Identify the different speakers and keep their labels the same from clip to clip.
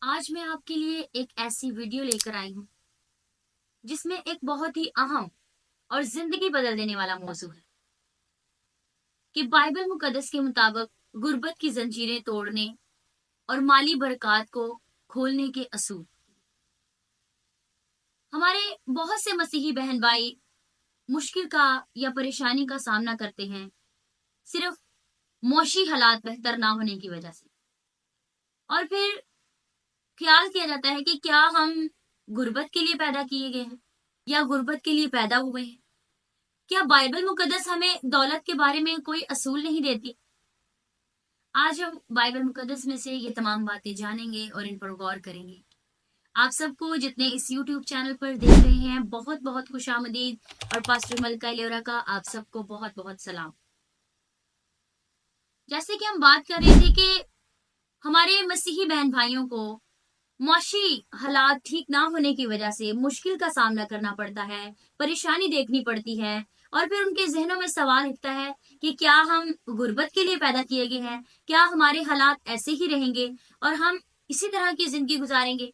Speaker 1: आज मैं आपके लिए एक ऐसी वीडियो लेकर आई हूँ जिसमें एक बहुत ही अहम और जिंदगी बदल देने वाला मौजू है कि बाइबल मुकद्दस के मुताबिक गुर्बत की जंजीरें तोड़ने और माली बरकत को खोलने के असूल। हमारे बहुत से मसीही बहन भाई मुश्किल का या परेशानी का सामना करते हैं सिर्फ मौशी हालात बेहतर ना होने की वजह से, और फिर ख्याल किया जाता है कि क्या हम गुर्बत के लिए पैदा किए गए हैं या गुर्बत के लिए पैदा हुए हैं। क्या बाइबल मुकद्दस हमें दौलत के बारे में कोई असूल नहीं देती? आज हम बाइबल मुकद्दस में से ये तमाम बातें जानेंगे और इन पर गौर करेंगे। आप सबको जितने इस YouTube चैनल पर देख रहे हैं बहुत बहुत खुशामदीद, और पास्टर मलका लेवरा का आप सबको बहुत बहुत सलाम। जैसे कि हम बात कर रहे थे कि हमारे मसीही बहन भाइयों को मुआशी हालात ठीक ना होने की वजह से मुश्किल का सामना करना पड़ता है, परेशानी देखनी पड़ती है, और फिर उनके जहनों में सवाल उठता है कि क्या हम गुर्बत के लिए पैदा किए गए हैं? क्या हमारे हालात ऐसे ही रहेंगे और हम इसी तरह की जिंदगी गुजारेंगे?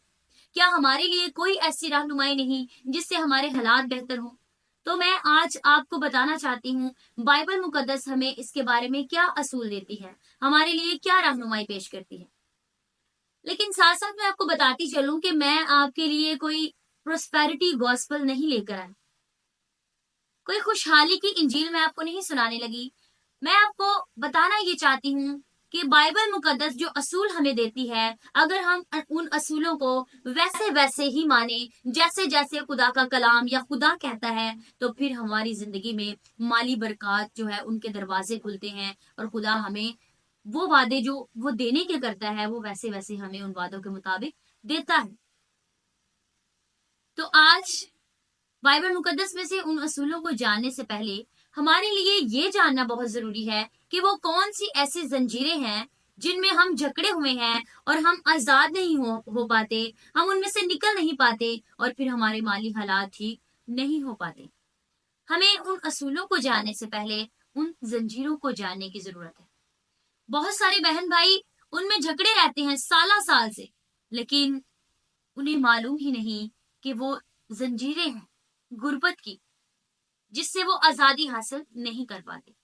Speaker 1: क्या हमारे लिए कोई ऐसी रहनुमाई नहीं जिससे हमारे हालात बेहतर हों? तो मैं आज आपको बताना चाहती हूँ बाइबल मुकद्दस हमें इसके बारे में क्या असूल देती है, हमारे लिए क्या रहनुमाई पेश करती है। लेकिन साथ साथ मैं आपको बताती चलूं कि मैं आपके लिए कोई प्रोस्पेरिटी गॉस्पेल नहीं लेकर आई, कोई खुशहाली की इंजील मैं आपको नहीं सुनाने लगी। मैं आपको बताना ये चाहती हूँ कि बाइबल मुकद्दस जो असूल हमें देती है, अगर हम उन असूलों को वैसे वैसे ही माने जैसे जैसे खुदा का कलाम या खुदा कहता है, तो फिर हमारी जिंदगी में माली बरकत जो है उनके दरवाजे खुलते हैं, और खुदा हमें वो वादे जो वो देने के करता है वो वैसे वैसे हमें उन वादों के मुताबिक देता है। तो आज बाइबल मुकद्दस में से उन असूलों को जानने से पहले हमारे लिए ये जानना बहुत जरूरी है कि वो कौन सी ऐसी जंजीरें हैं जिनमें हम जकड़े हुए हैं और हम आजाद नहीं हो पाते, हम उनमें से निकल नहीं पाते, और फिर हमारे माली हालात ठीक नहीं हो पाते। हमें उन असूलों को जानने से पहले उन जंजीरों को जानने की जरूरत है। बहुत सारे बहन भाई उनमें जकड़े रहते हैं साला साल से, लेकिन उन्हें मालूम ही नहीं कि वो जंजीरें हैं गुर्बत की, जिससे वो आजादी हासिल नहीं कर पाते।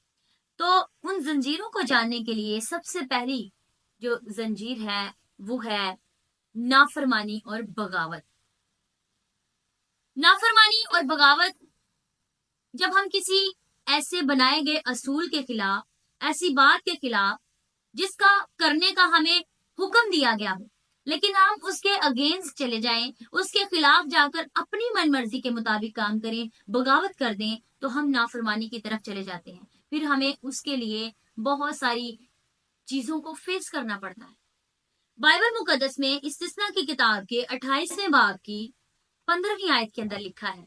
Speaker 1: तो उन जंजीरों को जानने के लिए सबसे पहली जो जंजीर है वो है नाफरमानी और बगावत। नाफरमानी और बगावत जब हम किसी ऐसे बनाए गए असूल के खिलाफ, ऐसी बात के खिलाफ जिसका करने का हमें हुक्म दिया गया हो, लेकिन हम उसके अगेंस्ट चले जाएं, उसके खिलाफ जाकर अपनी मनमर्जी के मुताबिक काम करें, बगावत कर दें, तो हम नाफरमानी की तरफ चले जाते हैं। फिर हमें उसके लिए बहुत सारी चीजों को फेस करना पड़ता है। बाइबल मुकद्दस में इस्तिस्ना की किताब के 28वें बाब की 15वीं आयत के अंदर लिखा है,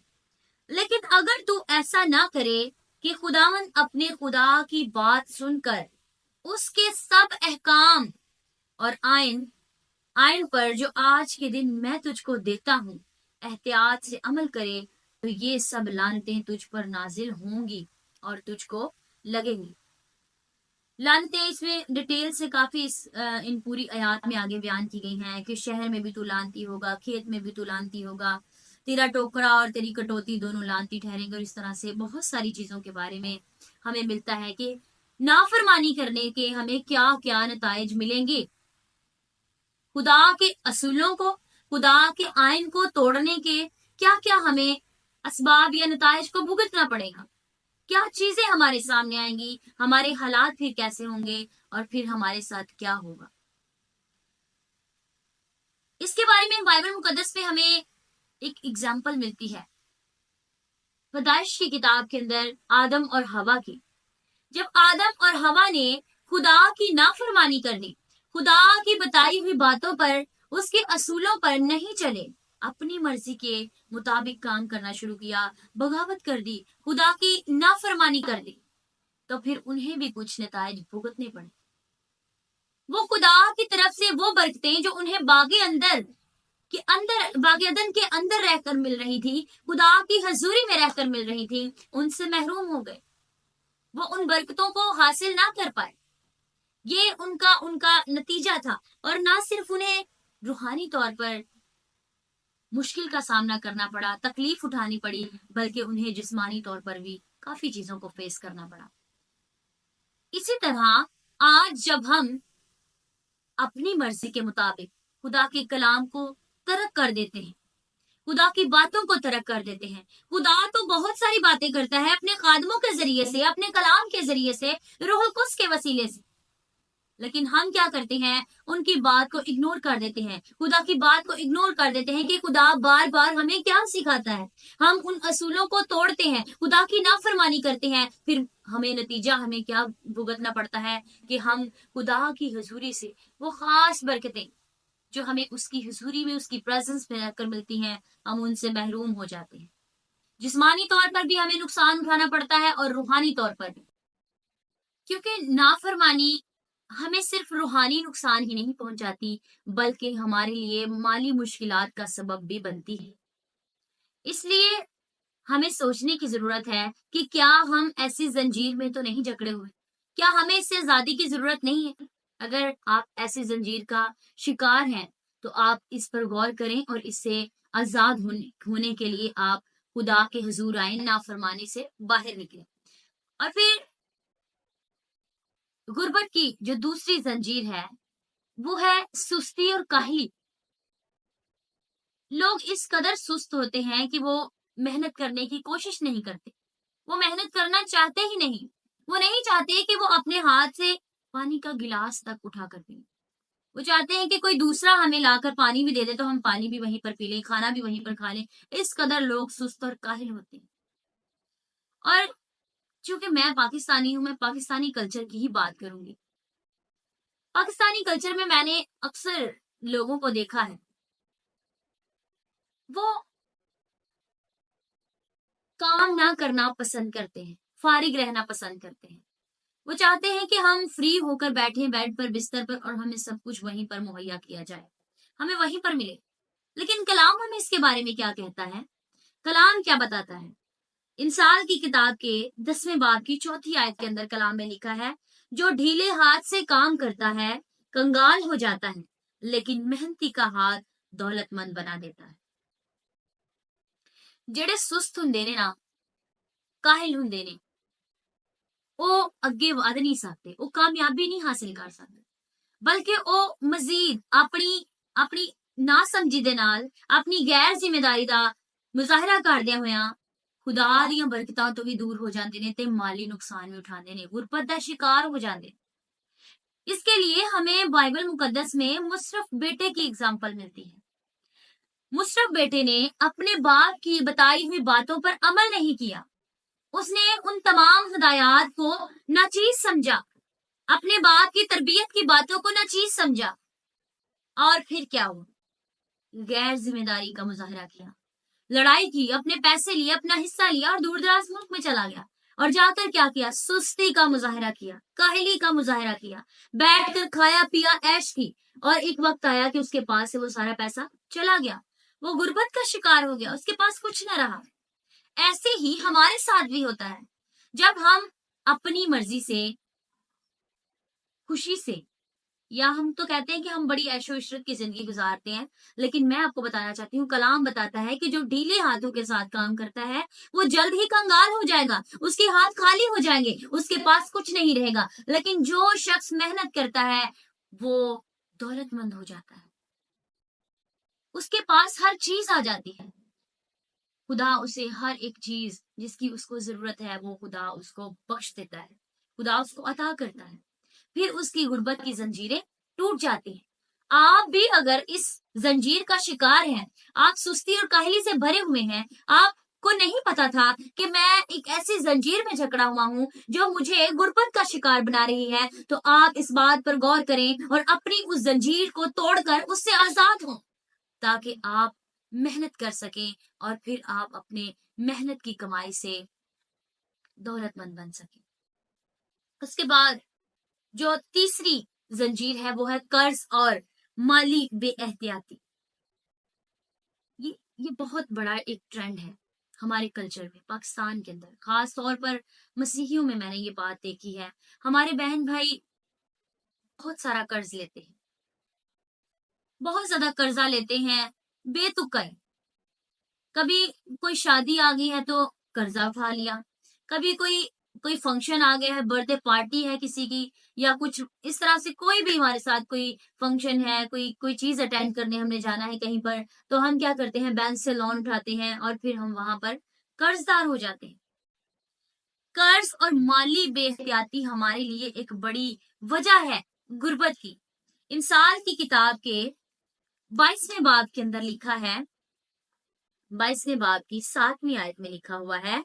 Speaker 1: लेकिन अगर तू ऐसा ना करे कि खुदावन अपने खुदा की बात सुनकर उसके सब अहकाम और आइन पर जो आज के दिन मैं तुझको देता हूँ एहतियात से अमल करे, तो ये सब लानतें तुझ पर नाजिल होंगी और तुझको लगेंगी। लानतें इसमें डिटेल से काफी इन पूरी आयात में आगे बयान की गई हैं कि शहर में भी तू लानती होगा, खेत में भी तू लानती होगा, तेरा टोकरा और तेरी कटौती दोनों लानती ठहरेंगे। और इस तरह से बहुत सारी चीजों के बारे में हमें मिलता है कि नाफरमानी करने के हमें क्या क्या नताइज मिलेंगे। खुदा के असूलों को, खुदा के आइन को तोड़ने के क्या क्या हमें असबाब या नताइज को भुगतना पड़ेगा, क्या चीजें हमारे सामने आएंगी, हमारे हालात फिर कैसे होंगे, और फिर हमारे साथ क्या होगा। इसके बारे में बाइबल मुकद्दस में हमें एक एग्जाम्पल मिलती है पैदाइश की किताब के अंदर आदम और हवा की। जब आदम और हवा ने खुदा की नाफरमानी कर दी, खुदा की बताई हुई बातों पर, उसके असूलों पर नहीं चले, अपनी मर्जी के मुताबिक काम करना शुरू किया, बगावत कर दी, खुदा की नाफरमानी कर दी, तो फिर उन्हें भी कुछ नताइज भुगतने पड़े। वो खुदा की तरफ से वो बरकतें जो उन्हें बागे अदन के अंदर रहकर मिल रही थी, खुदा की हजूरी में रहकर मिल रही थी, उनसे महरूम हो गए। वो उन बरकतों को हासिल ना कर पाए। ये उनका उनका नतीजा था। और ना सिर्फ उन्हें रूहानी तौर पर मुश्किल का सामना करना पड़ा, तकलीफ उठानी पड़ी, बल्कि उन्हें जिस्मानी तौर पर भी काफी चीजों को फेस करना पड़ा। इसी तरह आज जब हम अपनी मर्जी के मुताबिक खुदा के कलाम को तर्क कर देते हैं, खुदा की बातों को तर्क कर देते हैं। खुदा तो बहुत सारी बातें करता है अपने खादमों के जरिए से, अपने कलाम के जरिए से, रूहुल कुद्स के वसीले से, लेकिन हम क्या करते हैं, उनकी बात को इग्नोर कर देते हैं, खुदा की बात को इग्नोर कर देते हैं कि खुदा बार बार हमें क्या सिखाता है। हम उन असूलों को तोड़ते हैं, खुदा की नाफरमानी करते हैं, फिर हमें क्या भुगतना पड़ता है कि हम खुदा की हजूरी से वो खास बरकतें जो हमें उसकी हुजूरी में, उसकी प्रेजेंस में रहकर मिलती हैं, हम उनसे महरूम हो जाते हैं। जिस्मानी तौर पर भी हमें नुकसान उठाना पड़ता है और रूहानी तौर पर भी, क्योंकि नाफरमानी हमें सिर्फ रूहानी नुकसान ही नहीं पहुंचाती, बल्कि हमारे लिए माली मुश्किलात का सबब भी बनती है। इसलिए हमें सोचने की जरूरत है कि क्या हम ऐसी जंजीर में तो नहीं जकड़े हुए, क्या हमें इससे आजादी की जरूरत नहीं है। अगर आप ऐसी जंजीर का शिकार हैं तो आप इस पर गौर करें और इससे आजाद होने के लिए आप खुदा के हुजूर आए, नाफरमानी से बाहर निकले। और फिर गुर्बत की जो दूसरी जंजीर है वो है सुस्ती और काहली। लोग इस कदर सुस्त होते हैं कि वो मेहनत करने की कोशिश नहीं करते, वो मेहनत करना चाहते ही नहीं। वो नहीं चाहते कि वो अपने हाथ से पानी का गिलास तक उठा कर पिए। वो चाहते हैं कि कोई दूसरा हमें लाकर पानी भी दे दे तो हम पानी भी वहीं पर पी लें, खाना भी वहीं पर खा लें। इस कदर लोग सुस्त और काहिल होते हैं। और चूंकि मैं पाकिस्तानी हूं, मैं पाकिस्तानी कल्चर की ही बात करूंगी। पाकिस्तानी कल्चर में मैंने अक्सर लोगों को देखा है, वो काम ना करना पसंद करते हैं, फारिग रहना पसंद करते हैं। वो चाहते हैं कि हम फ्री होकर बैठे बेड पर, बिस्तर पर, और हमें सब कुछ वहीं पर मुहैया किया जाए, हमें वहीं पर मिले। लेकिन कलाम हमें इसके बारे में क्या कहता है? कलाम क्या बताता है? इंसाल की किताब के 10वें बाब की 4थी आयत के अंदर कलाम में लिखा है, जो ढीले हाथ से काम करता है कंगाल हो जाता है, लेकिन मेहनती का हाथ दौलतमंद बना देता है। जेड़े सुस्त हुंदे ने ना, काहिल हुंदे ने, वो अगे वध नहीं सकते, वो कामयाबी नहीं हासिल कर सकते, बल्कि वो मजीद अपनी अपनी नासमझी दे नाल, अपनी गैर जिम्मेदारी दा मुजाहरा करदे होया खुदा दियां बरकतां तो भी दूर हो जाते ने ते माली नुकसान भी उठाते ने, गुरबत दा शिकार हो जाते। इसके लिए हमें बाइबल मुकद्दस में मुशर्रफ बेटे की एग्जाम्पल मिलती है। मुशर्रफ बेटे ने अपने बाप की बताई हुई बातों पर अमल नहीं किया, उसने उन तमाम हिदायत को नाचीज समझा, अपने बाप की तरबियत की बातों को नाचीज समझा, और फिर क्या हुआ? गैर जिम्मेदारी का मुजाहरा किया, लड़ाई की, अपने पैसे लिए, अपना हिस्सा लिया और दूर दराज मुल्क में चला गया। और जाकर क्या किया? सुस्ती का मुजाहरा किया, काहली का मुजाहरा किया, बैठकर खाया पिया, ऐश की, और एक वक्त आया कि उसके पास से वो सारा पैसा चला गया, वो गुर्बत का शिकार हो गया, उसके पास कुछ न रहा। ऐसे ही हमारे साथ भी होता है, जब हम अपनी मर्जी से, खुशी से, या हम तो कहते हैं कि हम बड़ी ऐशो इशरत की जिंदगी गुजारते हैं, लेकिन मैं आपको बताना चाहती हूँ, कलाम बताता है कि जो ढीले हाथों के साथ काम करता है वो जल्द ही कंगाल हो जाएगा, उसके हाथ खाली हो जाएंगे, उसके पास कुछ नहीं रहेगा। लेकिन जो शख्स मेहनत करता है वो दौलतमंद हो जाता है, उसके पास हर चीज आ जाती है। खुदा उसे हर एक चीज जिसकी उसको जरूरत है वो खुदा उसको बख्श देता है, खुदा उसको अता करता है। फिर उसकी गुर्बत की जंजीरें टूट जाती हैं। आप भी अगर इस जंजीर का शिकार हैं, आप सुस्ती और काहली से भरे हुए हैं, आपको नहीं पता था कि मैं एक ऐसी जंजीर में जकड़ा हुआ हूं जो मुझे गुर्बत का शिकार बना रही है, तो आप इस बात पर गौर करें और अपनी उस जंजीर को तोड़कर उससे आजाद हों, ताकि आप मेहनत कर सकें और फिर आप अपने मेहनत की कमाई से दौलतमंद बन सकें। उसके बाद जो तीसरी जंजीर है वो है कर्ज और माली बेएहतियाती। ये बहुत बड़ा एक ट्रेंड है हमारे कल्चर में, पाकिस्तान के अंदर खास तौर पर मसीहियों में मैंने ये बात देखी है। हमारे बहन भाई बहुत सारा कर्ज लेते हैं, बहुत ज्यादा कर्जा लेते हैं बेतुका ही। कभी कोई शादी आ गई है तो कर्जा उठा लिया, कभी कोई कोई फंक्शन आ गया है, बर्थडे पार्टी है किसी की, या कुछ इस तरह से कोई भी हमारे साथ कोई फंक्शन है, कोई कोई चीज अटेंड करने हमने जाना है कहीं पर, तो हम क्या करते हैं, बैंक से लोन उठाते हैं और फिर हम वहां पर कर्जदार हो जाते हैं। कर्ज और माली बेहतियाती हमारे लिए एक बड़ी वजह है गुर्बत की। इंसाल की किताब के 22वें बाब के अंदर लिखा है, 22वें बाब की 7वीं आयत में लिखा हुआ है,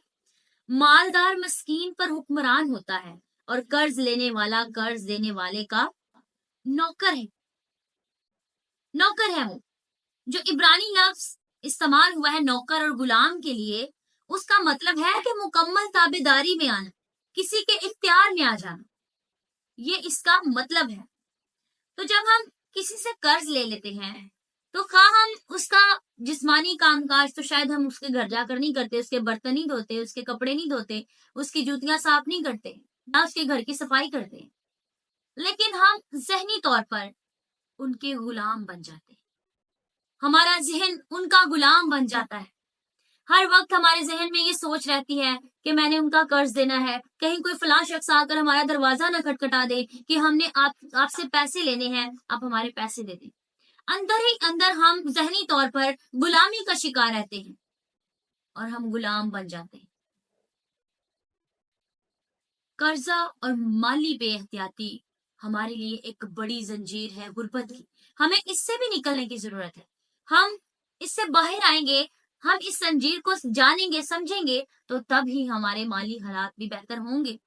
Speaker 1: मालदार मस्कीन पर हुक्मरान होता है और कर्ज लेने वाला कर्ज देने वाले का नौकर है। नौकर है वो। जो इब्रानी लफ्ज इस्तेमाल हुआ है नौकर और गुलाम के लिए, उसका मतलब है कि मुकम्मल ताबेदारी में आना, किसी के इख्तियार में आ जाना, ये इसका मतलब है। तो जब हम किसी से कर्ज ले लेते हैं तो खा हम उसका जिस्मानी कामकाज तो शायद हम उसके घर जाकर नहीं करते, उसके बर्तन नहीं धोते, उसके कपड़े नहीं धोते, उसकी जूतियां साफ नहीं करते, ना उसके घर की सफाई करते, लेकिन हम जहनी तौर पर उनके गुलाम बन जाते हैं। हमारा जहन उनका गुलाम बन जाता है। हर वक्त हमारे जहन में ये सोच रहती है कि मैंने उनका कर्ज देना है, कहीं कोई फलां शख्स आकर हमारा दरवाजा न खटखटा दे कि हमने आपसे पैसे लेने हैं, आप हमारे पैसे दे दें। अंदर ही अंदर हम जहनी तौर पर गुलामी का शिकार रहते हैं और हम गुलाम बन जाते हैं। कर्जा और माली बेहतियाती हमारे लिए एक बड़ी जंजीर है गुर्बत की। हमें इससे भी निकलने की जरूरत है। हम इससे बाहर आएंगे, हम इस जंजीर को जानेंगे, समझेंगे, तो तब ही हमारे माली हालात भी बेहतर होंगे।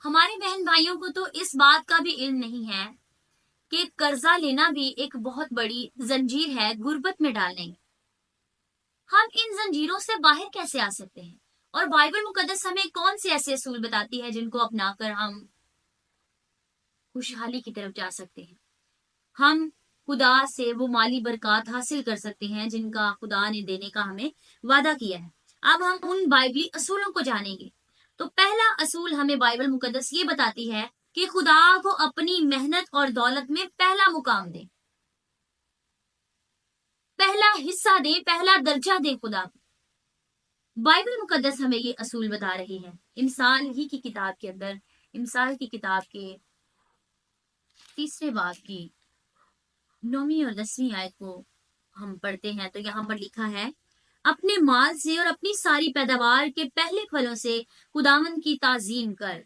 Speaker 1: हमारे बहन भाइयों को तो इस बात का भी इल्म नहीं है कि कर्जा लेना भी एक बहुत बड़ी जंजीर है गुर्बत में डालने। हम इन जंजीरों से बाहर कैसे आ सकते हैं, और बाइबल मुकद्दस हमें कौन से ऐसे असूल बताती है जिनको अपनाकर हम खुशहाली की तरफ जा सकते हैं। हम खुदा से वो माली बरकत हासिल कर सकते हैं जिनका खुदा ने देने का हमें वादा किया है। अब हम उन बाइबली असूलों को जानेंगे। तो पहला असूल हमें बाइबल मुकद्दस ये बताती है कि खुदा को अपनी मेहनत और दौलत में पहला मुकाम दे, पहला हिस्सा दे, पहला दर्जा दे खुदा को। बाइबल मुकद्दस हमें ये असूल बता रही है। इंसान ही की किताब के अंदर, इंसान की किताब के 3 बाब की 9वीं और 10वीं आयत को हम पढ़ते हैं तो यहाँ पर लिखा है, अपने माल से और अपनी सारी पैदावार के पहले फलों से खुदावन की ताजीम कर,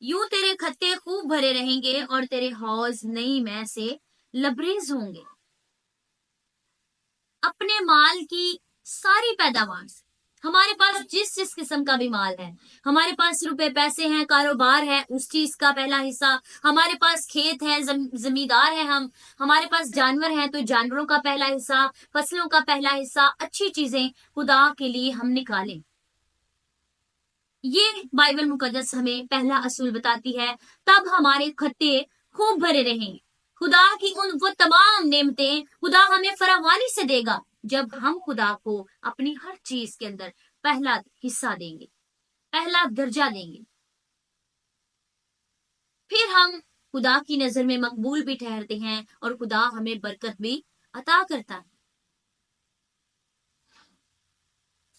Speaker 1: यूं तेरे खत्ते खूब भरे रहेंगे और तेरे हौज नई में से लबरेज होंगे। अपने माल की सारी पैदावार से, हमारे पास जिस जिस किस्म का भी माल है, हमारे पास रुपए पैसे हैं, कारोबार है, उस चीज का पहला हिस्सा, हमारे पास खेत है, जमींदार है, हमारे पास जानवर हैं तो जानवरों का पहला हिस्सा, फसलों का पहला हिस्सा, अच्छी चीजें खुदा के लिए हम निकालें। ये बाइबल मुकद्दस हमें पहला असूल बताती है। तब हमारे खत्ते खूब भरे रहेंगे। खुदा की वो तमाम नेमतें खुदा हमें फरावानी से देगा जब हम खुदा को अपनी हर चीज के अंदर पहला हिस्सा देंगे, पहला दर्जा देंगे। फिर हम खुदा की नजर में मकबूल भी ठहरते हैं और खुदा हमें बरकत भी अता करता है।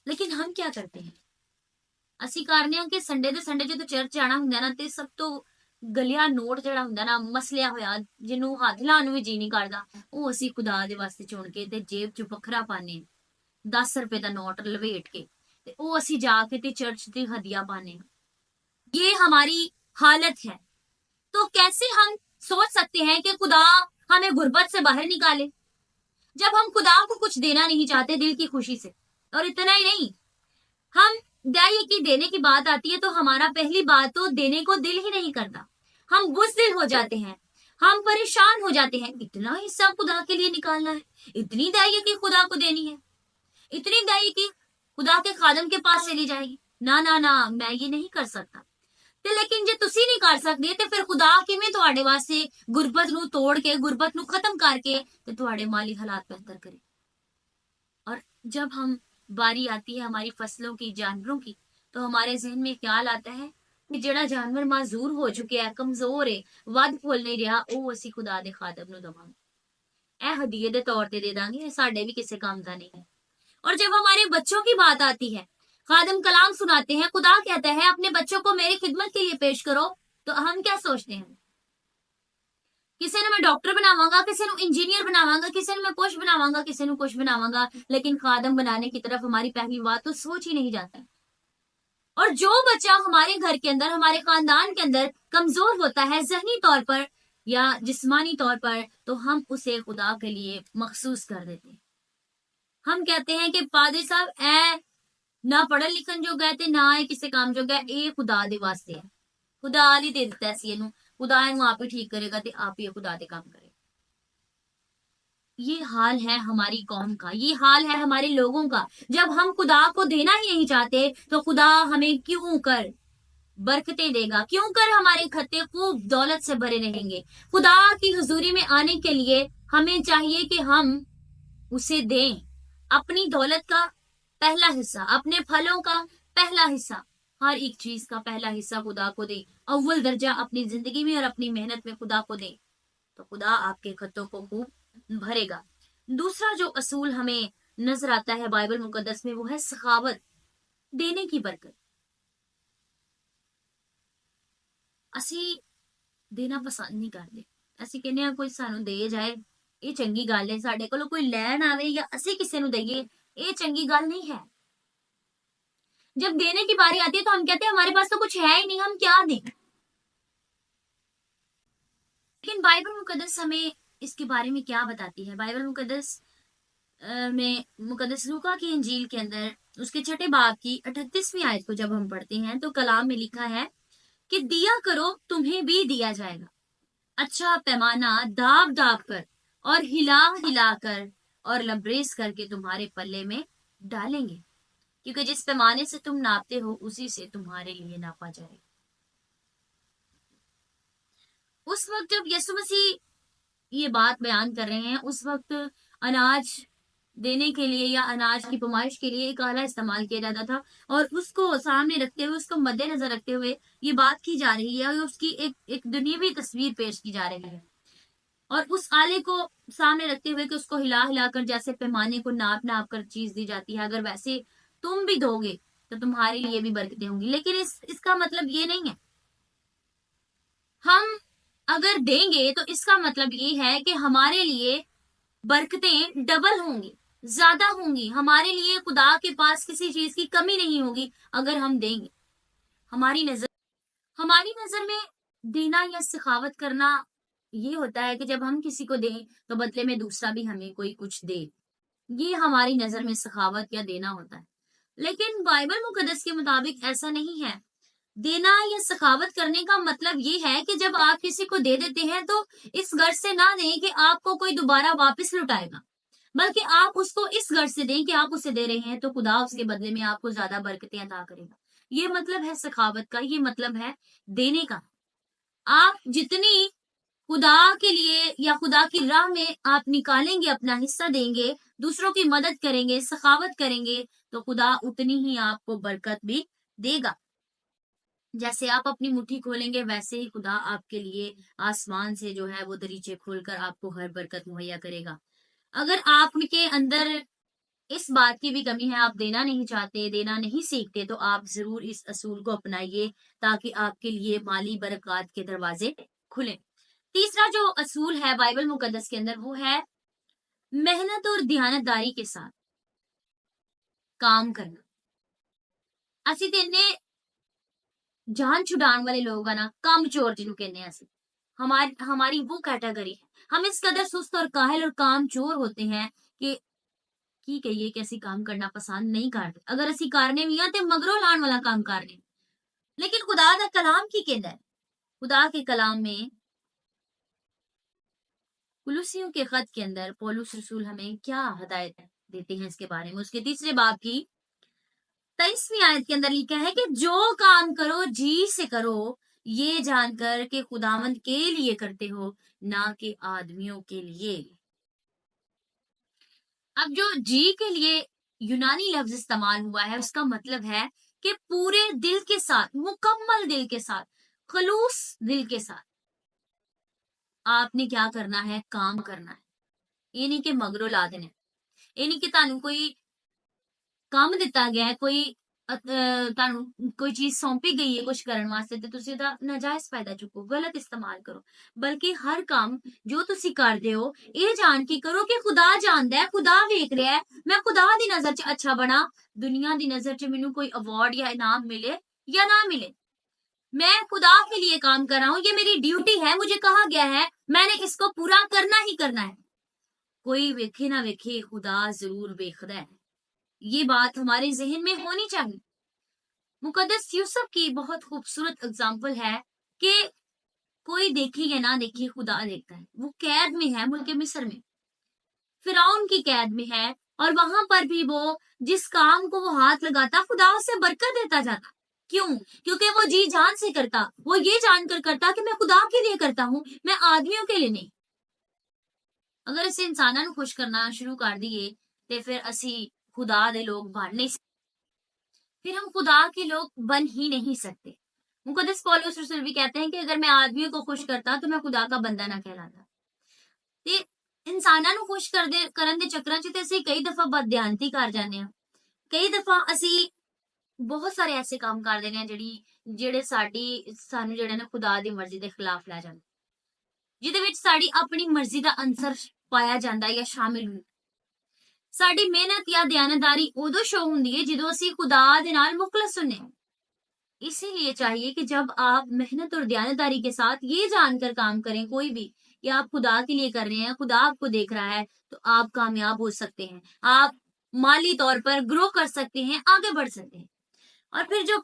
Speaker 1: लेकिन हम क्या करते हैं? ਅਸੀਂ ਕਰਨੇ ਆ ਕਿ ਸੰਡੇ ਦੇ ਸੰਡੇ ਜਦੋਂ ਚਰਚ ਜਾਣਾ ਹੁੰਦਾ ਨਾ ਤੇ ਸਭ ਤੋਂ ਗਲਿਆ ਨੋਟ ਜਿਹੜਾ ਹੁੰਦਾ ਨਾ, ਮਸਲਿਆ ਹੋਇਆ, ਜਿਹਨੂੰ ਹੱਥ ਲਾਉਣ ਨੂੰ ਵੀ ਜੀ ਨਹੀਂ ਕਰਦਾ, ਉਹ ਅਸੀਂ ਖੁਦਾ ਦੇ ਵਾਸਤੇ ਚੁਣ ਕੇ ਤੇ ਜੇਬ 'ਚ ਵੱਖਰਾ ਪਾਣੇ, 10 ਰੁਪਏ ਦਾ ਨੋਟ ਲਵੇਟ ਕੇ, ਤੇ ਉਹ ਅਸੀਂ ਜਾ ਕੇ ਤੇ ਚਰਚ ਤੇ ਹਦੀਆ पाने। ये हमारी हालत है। तो कैसे हम सोच सकते हैं कि खुदा हमें गुर्बत से बाहर निकाले, जब हम खुदा को कुछ देना नहीं चाहते दिल की खुशी से। और इतना ही नहीं, हम दया की देने की बात आती है तो हमारा पहली बात तो देने को दिल ही नहीं करता, हम बुज़दिल हो जाते हैं, हम परेशान हो जाते हैं। इतना हिस्सा खुदा के लिए निकालना है, इतनी दया की खुदा को देनी है, इतनी दया की खुदा के खादम के पास चली जाएगी, ना ना ना, मैं ये नहीं कर सकता। ਤੇ ਲੇਕਿਨ ਜੇ ਤੁਸੀਂ ਨਹੀਂ ਕਰ ਸਕਦੇ ਤੇ ਫਿਰ ਖੁਦਾ ਕਿਵੇਂ ਤੁਹਾਡੇ ਵਾਸਤੇ ਗੁਰਬਤ ਨੂੰ ਤੋੜ ਕੇ, ਗੁਰਬਤ ਨੂੰ ਖਤਮ ਕਰਕੇ ਤੇ ਤੁਹਾਡੇ ਮਾਲੀ ਹਾਲਾत बेहतर करे। और जब हम बारी आती है हमारी फसलों की, जानवरों की, तो हमारे जहन में ख्याल आता है कि ਜਿਹੜਾ जानवर माजूर हो चुके है, कमजोर है, ਵੱਧ ਫੁੱਲ नहीं रहा, ਉਹ ਅਸੀਂ खुदा दे खादम ਨੂੰ ਦਵਾਂਗੇ। اے ہدیے دے طور تے دے داں گے، ساڈے بھی کسے کام دا نہیں ہے۔ اور جب ہمارے بچوں کی بات آتی ہے، خادم کلام سناتے ہیں، خدا کہتا ہے اپنے بچوں کو میری خدمت کے لیے پیش کرو، تو ہم کیا سوچتے ہیں؟ کسی نے میں ڈاکٹر بناواں گا، کسی نے انجینئر بناواں گا، کسی نے میں کچھ بناواں گا، کسی نے کچھ بناواں گا، لیکن خادم بنانے کی طرف ہماری پہلی بات تو سوچ ہی نہیں جاتی۔ اور جو بچہ ہمارے گھر کے اندر، ہمارے خاندان کے اندر کمزور ہوتا ہے ذہنی طور پر یا جسمانی طور پر، تو ہم اسے خدا کے لیے مخصوص کر دیتے ہیں۔ ہم کہتے ہیں کہ پادری صاحب اے نہ پڑھن لکھن جو گئے تھے، نہ کسی کام جو گئے، اے خدا دے واسطے ہے، خدا ہی دے دیتا ہے اینو، خدا اینو آپ ہی ٹھیک کرے گا تے آپ ہی خدا دے کام کرے گا۔ یہ حال ہے ہماری قوم کا، یہ حال ہے ہمارے لوگوں کا۔ جب ہم خدا کو دینا ہی نہیں چاہتے تو خدا ہمیں کیوں کر برکتیں دے گا، کیوں کر ہمارے کھتے خوب دولت سے بھرے رہیں گے۔ خدا کی حضوری میں آنے کے لیے ہمیں چاہیے کہ ہم اسے دیں اپنی دولت کا پہلا حصہ، اپنے پھلوں کا پہلا حصہ، ہر ایک چیز کا پہلا حصہ خدا کو دیں، اول درجہ اپنی زندگی میں اور اپنی محنت میں خدا کو دیں، تو خدا آپ کے خطوں کو خوب بھرے گا۔ دوسرا جو اصول ہمیں نظر آتا ہے بائبل مقدس میں، وہ ہے سخاوت، دینے کی برکت۔ اسی دینا پسند نہیں کرتے، اسی کہنے ہیں کوئی سانو دے جائے یہ چنگی گل ہے، ساڈے کولوں کوئی لین آوے یا اسی کسے نو دئیے یہ چنگی گل نہیں ہے۔ جب دینے کی باری آتی ہے تو ہم کہتے ہیں ہمارے پاس تو کچھ ہے ہی نہیں، ہم کیا دیں۔ لیکن بائبل مقدس ہمیں اس کے بارے میں کیا بتاتی ہے؟ بائبل مقدس میں مقدس لوکا کی انجیل کے اندر اس کے 6 باب کی 38ویں آیت کو جب ہم پڑھتے ہیں تو کلام میں لکھا ہے کہ دیا کرو تمہیں بھی دیا جائے گا، اچھا پیمانہ داب داب کر اور ہلا ہلا کر اور لبریز کر کے تمہارے پلے میں ڈالیں گے، کیونکہ جس پیمانے سے تم ناپتے ہو اسی سے تمہارے لیے ناپا جائے گا۔ اس وقت جب یسوع مسیح یہ بات بیان کر رہے ہیں، اس وقت اناج دینے کے لیے یا اناج کی پمائش کے لیے ایک آلہ استعمال کیا جاتا تھا، اور اس کو سامنے رکھتے ہوئے، اس کو مد نظر رکھتے ہوئے یہ بات کی جا رہی ہے، اور اس کی ایک دنیاوی تصویر پیش کی جا رہی ہے، اور اس آلے کو سامنے رکھتے ہوئے کہ اس کو ہلا ہلا کر جیسے پیمانے کو ناپ ناپ کر چیز دی جاتی ہے، اگر ویسے تم بھی دو گے تو تمہارے لیے بھی برکتیں ہوں گی۔ لیکن اس کا مطلب یہ نہیں ہے، ہم اگر دیں گے تو اس کا مطلب یہ ہے کہ ہمارے لیے برکتیں ڈبل ہوں گی، زیادہ ہوں گی، ہمارے لیے خدا کے پاس کسی چیز کی کمی نہیں ہوگی اگر ہم دیں گے۔ ہماری نظر میں دینا یا سخاوت کرنا یہ ہوتا ہے کہ جب ہم کسی کو دیں تو بدلے میں دوسرا بھی ہمیں کوئی کچھ دے، یہ ہماری نظر میں سخاوت یا دینا ہوتا ہے۔ لیکن بائبل مقدس کے مطابق ایسا نہیں ہے۔ دینا یا سخاوت کرنے کا مطلب یہ ہے کہ جب آپ کسی کو دے دیتے ہیں تو اس غرض سے نہ دیں کہ آپ کو کوئی دوبارہ واپس لوٹائے گا، بلکہ آپ اس کو اس غرض سے دیں کہ آپ اسے دے رہے ہیں تو خدا اس کے بدلے میں آپ کو زیادہ برکتیں عطا کرے گا۔ یہ مطلب ہے سخاوت کا، یہ مطلب ہے دینے کا۔ آپ جتنی خدا کے لیے یا خدا کی راہ میں آپ نکالیں گے، اپنا حصہ دیں گے، دوسروں کی مدد کریں گے، سخاوت کریں گے، تو خدا اتنی ہی آپ کو برکت بھی دے گا۔ جیسے آپ اپنی مٹھی کھولیں گے ویسے ہی خدا آپ کے لیے آسمان سے جو ہے وہ دریچے کھول کر آپ کو ہر برکت مہیا کرے گا۔ اگر آپ کے اندر اس بات کی بھی کمی ہے، آپ دینا نہیں چاہتے، دینا نہیں سیکھتے، تو آپ ضرور اس اصول کو اپنائیے تاکہ آپ کے لیے مالی برکات کے دروازے کھلیں۔ تیسرا جو اصول ہے بائبل مقدس کے اندر وہ ہے محنت اور دیانتداری کے ساتھ کام کرنا۔ اسی تے جان چھڑان والے لوگ ہیں نا، کام چور جنہوں کہنے ہیں، ہماری وہ کیٹیگری ہے۔ ہم اس قدر سست اور کاہل اور کام چور ہوتے ہیں کہ کی کہیے کہ اسی کام کرنا پسند نہیں کرتے، اگر اسی کارنے بھی ہیں تے مگروں لان والا کام کرنے۔ لیکن خدا دا کلام کی کہندا ہے؟ خدا کے کلام میں کولوسیوں کے خط کے اندر پولس رسول ہمیں کیا ہدایت دیتے ہیں اس کے بارے میں؟ اس کے 3 باب کی 23ویں آیت کے اندر لکھا ہے کہ جو کام کرو جی سے کرو، یہ جان کر کہ خداوند کے لیے کرتے ہو، نہ کہ آدمیوں کے لیے۔ اب جو جی کے لیے یونانی لفظ استعمال ہوا ہے، اس کا مطلب ہے کہ پورے دل کے ساتھ، مکمل دل کے ساتھ، خلوص دل کے ساتھ آپ نے کیا کرنا ہے؟ کام کرنا ہے۔ یہ نہیں کہ مگرو لا دینا, یہ نہیں کہ تانوں کوئی کام دتا گیا ہے, تانوں کوئی چیز سونپی گئی ہے کچھ کرن واسطے تے تسی دا ناجائز فائدہ چکو, غلط استعمال کرو, بلکہ ہر کام جو تسی کردے ہو یہ جان کے کرو کہ خدا جاندا ہے, خدا ویکھ رہا ہے, میں خدا دی نظر چ اچھا بنا, دنیا دی نظر چ مینوں کوئی ایوارڈ یا انعام ملے یا نہ ملے, میں خدا کے لیے کام کر رہا ہوں, یہ میری ڈیوٹی ہے, مجھے کہا گیا ہے, میں نے اس کو پورا کرنا ہی کرنا ہے. کوئی ویکھے نہ ویکھے خدا ضرور ویکھدا ہے, یہ بات ہمارے ذہن میں ہونی چاہیے. مقدس یوسف کی بہت خوبصورت اگزامپل ہے کہ کوئی دیکھے یا نہ دیکھے خدا دیکھتا ہے. وہ قید میں ہے, ملک مصر میں فرعون کی قید میں ہے, اور وہاں پر بھی وہ جس کام کو وہ ہاتھ لگاتا خدا اسے برکت دیتا جاتا. کیوں؟ کیونکہ وہ جی جان سے کرتا, وہ یہ جان کر کرتا کہ میں خدا کے لیے کرتا ہوں, میں آدمیوں کے لیے نہیں. اگر اسے انسانوں خوش کرنا شروع کر دیے تو پھر اسی خدا دے لوگ بن نہیں سکتے, پھر ہم خدا کے لوگ بن ہی نہیں سکتے. مقدس پولس رسول بھی کہتے ہیں کہ اگر میں آدمیوں کو خوش کرتا تو میں خدا کا بندہ نہ کہلاتا. تے انسانوں خوش کرن دے چکراں چ تے اسی کئی دفعہ بددیانتی کر جانے ہیں, کئی دفعہ اسی بہت سارے ایسے کام کر دینے ہیں جڑے سانو جڑے نے خدا دی مرضی دے خلاف لے جاندے, جہدے وچ ساڈی اپنی مرضی دا عنصر پایا جاندا یا شامل ہوندا. ساڈی محنت یا دیانتداری ادو شو ہوندی ہے جدوں اسی خدا دے نال مخلص ہونے. اسی لیے چاہیے کہ جب آپ محنت اور دیانتداری کے ساتھ یہ جان کر کام کریں کوئی بھی کہ آپ خدا کے لیے کر رہے ہیں, خدا آپ کو دیکھ رہا ہے, تو آپ کامیاب ہو سکتے ہیں, آپ مالی طور پر گرو کر سکتے ہیں, آگے بڑھ سکتے ہیں. اور پھر جو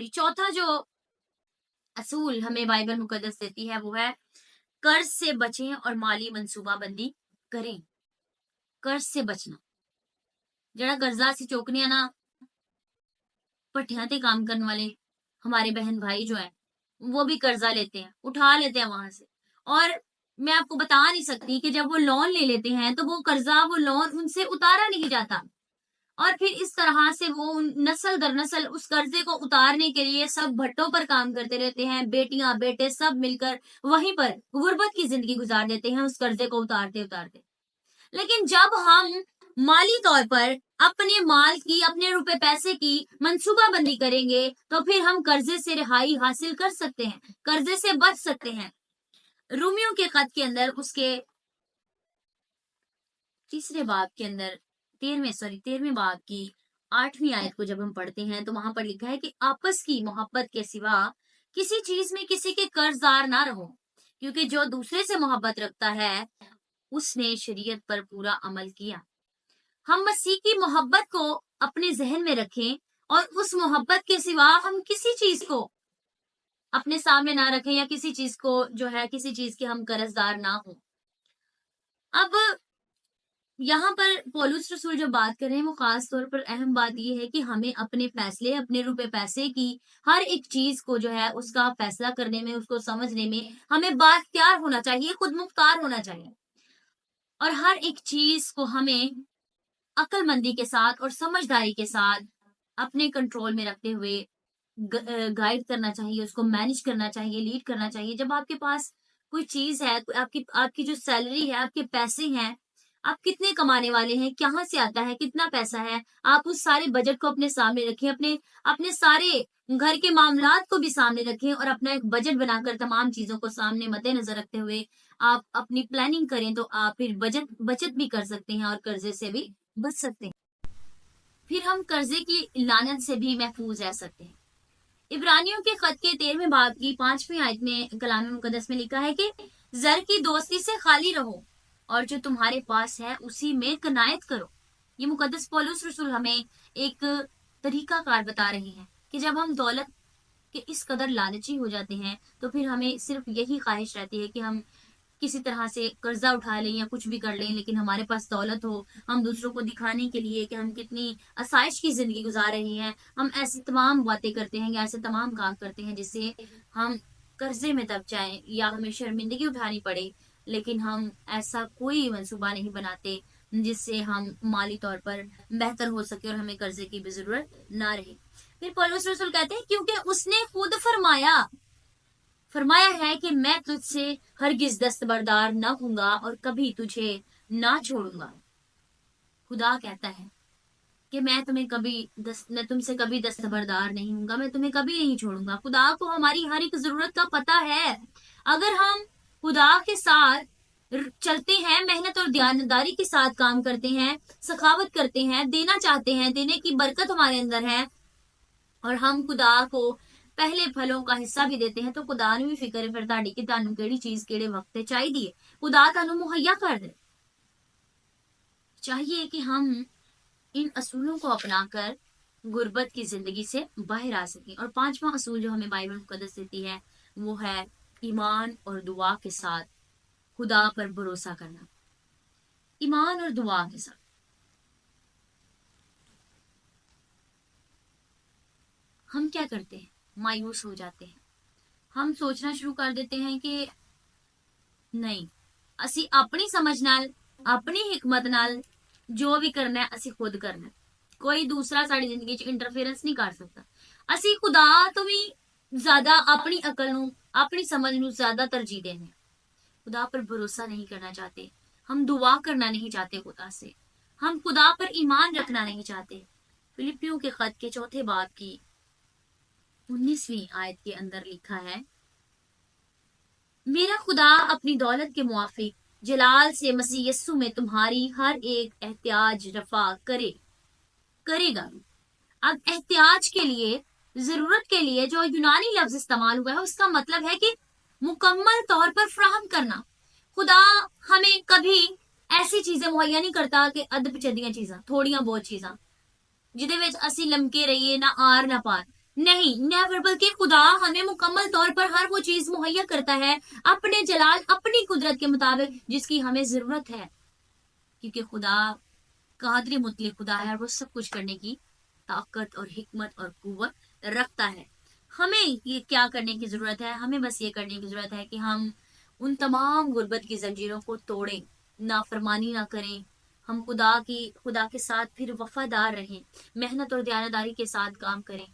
Speaker 1: چوتھا جو اصول ہمیں بائبل مقدس دیتی ہے وہ ہے قرض سے بچیں اور مالی منصوبہ بندی کریں. قرض سے بچنا, جڑا قرضہ سے چوکنے نا پٹھیاں تے کام کرنے والے ہمارے بہن بھائی جو ہیں وہ بھی قرضہ لیتے ہیں, اٹھا لیتے ہیں وہاں سے, اور میں آپ کو بتا نہیں سکتی کہ جب وہ لون لے لیتے ہیں تو وہ قرضہ وہ لون ان سے اتارا نہیں جاتا, اور پھر اس طرح سے وہ نسل در نسل اس قرضے کو اتارنے کے لیے سب بھٹوں پر کام کرتے رہتے ہیں, بیٹیاں بیٹے سب مل کر وہیں پر غربت کی زندگی گزار دیتے ہیں اس قرضے کو اتارتے اتارتے. لیکن جب ہم مالی طور پر اپنے مال کی, اپنے روپے پیسے کی منصوبہ بندی کریں گے تو پھر ہم قرضے سے رہائی حاصل کر سکتے ہیں, قرضے سے بچ سکتے ہیں. رومیوں کے خط کے اندر اس کے 3 باب کے اندر 13ویں باب کی 8ویں آیت کو جب ہم پڑھتے ہیں تو وہاں پر لکھا ہے کہ آپس کی محبت کے سوا کسی چیز میں کسی کے قرض دار نہ رہو, کیونکہ جو دوسرے سے محبت رکھتا ہے اس نے شریعت پر پورا عمل کیا. ہم مسیح کی محبت کو اپنے ذہن میں رکھیں اور اس محبت کے سوا ہم کسی چیز کو اپنے سامنے نہ رکھیں, یا کسی چیز کو جو ہے کسی چیز کے ہم قرض دار نہ ہوں. اب یہاں پر پولس رسول جو بات کر رہے ہیں وہ خاص طور پر اہم بات یہ ہے کہ ہمیں اپنے فیصلے, اپنے روپے پیسے کی ہر ایک چیز کو جو ہے اس کا فیصلہ کرنے میں, اس کو سمجھنے میں ہمیں بااختیار ہونا چاہیے, خود مختار ہونا چاہیے, اور ہر ایک چیز کو ہمیں عقل مندی کے ساتھ اور سمجھداری کے ساتھ اپنے کنٹرول میں رکھتے ہوئے گائیڈ کرنا چاہیے, اس کو مینج کرنا چاہیے, لیڈ کرنا چاہیے. جب آپ کے پاس کوئی چیز ہے, آپ کی جو سیلری ہے, آپ کے پیسے ہیں, آپ کتنے کمانے والے ہیں, کہاں سے آتا ہے, کتنا پیسہ ہے, آپ اس سارے بجٹ کو اپنے سامنے رکھیں, اپنے سارے گھر کے معاملات کو بھی سامنے رکھیں, اور اپنا ایک بجٹ بنا کر تمام چیزوں کو سامنے مد نظر رکھتے ہوئے آپ اپنی پلاننگ کریں, تو آپ پھر بچت بھی کر سکتے ہیں اور قرضے سے بھی بچ سکتے ہیں. پھر ہم قرضے کی لعنت سے بھی محفوظ رہ سکتے ہیں. عبرانیوں کے خط کے 13ویں باب کی 5ویں آیت میں کلام مقدس میں لکھا ہے کہ زر کی دوستی سے خالی رہو اور جو تمہارے پاس ہے اسی میں قناعت کرو. یہ مقدس پولس رسول ہمیں ایک طریقہ کار بتا رہے ہیں کہ جب ہم دولت کے اس قدر لالچی ہو جاتے ہیں تو پھر ہمیں صرف یہی خواہش رہتی ہے کہ ہم کسی طرح سے قرضہ اٹھا لیں یا کچھ بھی کر لیں, لیکن ہمارے پاس دولت ہو, ہم دوسروں کو دکھانے کے لیے کہ ہم کتنی آسائش کی زندگی گزار رہے ہیں, ہم ایسی تمام باتیں کرتے ہیں یا ایسے تمام کام کرتے ہیں جس سے ہم قرضے میں دب جائیں یا ہمیں شرمندگی اٹھانی پڑے, لیکن ہم ایسا کوئی منصوبہ نہیں بناتے جس سے ہم مالی طور پر بہتر ہو سکے اور ہمیں قرضے کی بھی ضرورت نہ رہے. پھر پولس رسول کہتے ہیں کیونکہ اس نے خود فرمایا ہے کہ میں تجھ سے ہرگز دستبردار نہ ہوں گا اور کبھی تجھے ना छोड़ूंगा। खुदा कहता है कि मैं तुमसे कभी दस्तबरदार नहीं हूंगा, मैं तुम्हें कभी नहीं छोड़ूंगा। खुदा को हमारी हर एक जरूरत का पता है। अगर हम खुदा के साथ चलते हैं, मेहनत और दयानतदारी के साथ काम करते हैं, सखावत करते हैं, देना चाहते हैं, देने की बरकत हमारे अंदर है, और हम खुदा को पहले फलों का हिस्सा भी देते हैं, तो खुदा ਨੂੰ ਵੀ ਫਿਕਰ ਹੈ ਫਿਰ ਤੁਹਾਡੀ ਕਿ ਤੁਹਾਨੂੰ ਕਿਹੜੀ ਚੀਜ਼ ਕਿਹੜੇ वक्त ਤੇ ਚਾਹੀਦੀ है, खुदा ਤੁਹਾਨੂੰ मुहैया कर दे। चाहिए कि हम इन असूलों को अपनाकर गुर्बत की जिंदगी से बाहर आ सकें। और पांचवा असूल जो हमें बाइबल मुकद्दस देती है वो है ईमान और दुआ के साथ खुदा पर भरोसा करना। ईमान और दुआ के साथ हम क्या करते हैं, मायूस हो जाते हैं। हम सोचना शुरू कर देते हैं कि नहीं, ਅਸੀਂ ਆਪਣੀ ਸਮਝ ਨਾਲ, ਆਪਣੀ ਹਿਕਮਤ ਨਾਲ ਜੋ ਵੀ ਕਰਨਾ ਹੈ ਅਸੀਂ ਖੁਦ ਕਰਨਾ ਹੈ, ਕੋਈ ਦੂਸਰਾ ਸਾਡੀ ਜ਼ਿੰਦਗੀ 'ਚ ਇੰਟਰਫੇਰੈਂਸ ਨਹੀਂ ਕਰ ਸਕਦਾ। ਅਸੀਂ ਖੁਦਾ ਤੋਂ ਵੀ ਜ਼ਿਆਦਾ ਆਪਣੀ ਅਕਲ ਨੂੰ, ਆਪਣੀ समझ ਨੂੰ ज्यादा तरजीह देने, खुदा पर भरोसा नहीं करना चाहते, हम दुआ करना नहीं चाहते खुदा से, हम खुदा पर ईमान रखना नहीं चाहते। फिलिपियों के खत के चौथे बाब की 19वीं आयत के अंदर लिखा है, मेरा खुदा अपनी दौलत के मुआफिक जलाल से मसीह यस्सु में तुम्हारी हर एक एहतियाज रफा करेगा। अब एहतियाज के लिए, जरूरत के लिए जो यूनानी लफ्ज इस्तेमाल हुआ है उसका मतलब है कि मुकम्मल तौर पर फराहम करना। खुदा हमें कभी ऐसी चीजें मुहैया नहीं करता कि अध पिछदियां चीजां, थोड़ियां बहुत चीजां जिहदे विच असी लमके रहिए, ना आर ना पार, नहीं, नेवर। बल्कि खुदा हमें मुकम्मल तौर पर हर वो चीज मुहैया करता है अपने जलाल, अपनी कुदरत के मुताबिक जिसकी हमें जरूरत है, क्योंकि खुदा कादिर मुतलक खुदा है, वो सब कुछ करने की ताकत और हिकमत और कुव्वत रखता है। हमें ये क्या करने की जरूरत है, हमें बस ये करने की जरूरत है कि हम उन तमाम गुर्बत की जंजीरों को तोड़ें, नाफरमानी ना करें, हम खुदा के साथ फिर वफादार रहें, मेहनत और दयानतदारी के साथ काम करें,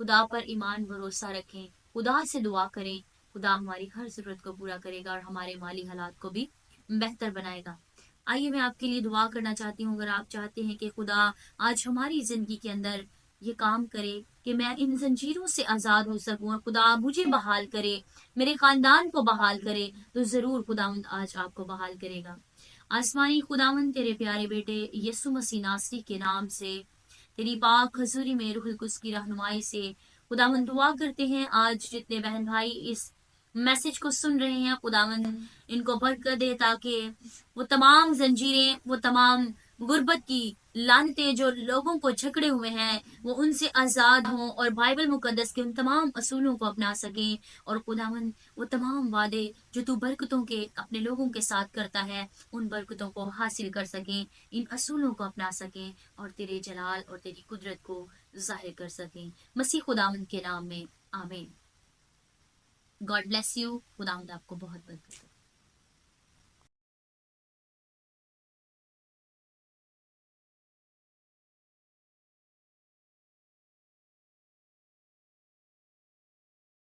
Speaker 1: खुदा पर ईमान भरोसा रखें, खुदा से दुआ करें। खुदा हमारी हर जरूरत को पूरा करेगा और हमारे माली हालात को भी बेहतर बनाएगा। आइए मैं आपके लिए दुआ करना चाहती हूँ। अगर आप चाहते हैं कि खुदा आज हमारी जिंदगी के अंदर ये काम करे कि मैं इन जंजीरों से आज़ाद हो सकूं और खुदा मुझे बहाल करे, मेरे खानदान को बहाल करे, तो ज़रूर खुदावंद आज आपको बहाल करेगा। आसमानी खुदावंद तेरे प्यारे बेटे यीशु मसीह नासरी के नाम से, तेरी पाक हजूरी में रूह कुद्स की रहनुमाई से खुदावंद दुआ करते हैं, आज जितने बहन भाई इस मैसेज को सुन रहे हैं खुदावंद इनको बरकत दे, ताकि वो तमाम जंजीरें, वो तमाम गुर्बत की लानतें जो लोगों को जकड़े हुए हैं वो उनसे आज़ाद हों और बाइबल मुकद्दस के उन तमाम असूलों को अपना सकें। और खुदावंद वो तमाम वादे जो तू बरकतों के अपने लोगों के साथ करता है उन बरकतों को हासिल कर सकें, इन असूलों को अपना सकें और तेरे जलाल और तेरी कुदरत को जाहिर कर सकें, मसीह खुदावंद के नाम में, आमीन। God bless you. खुदावंद आपको बहुत बरकत दे।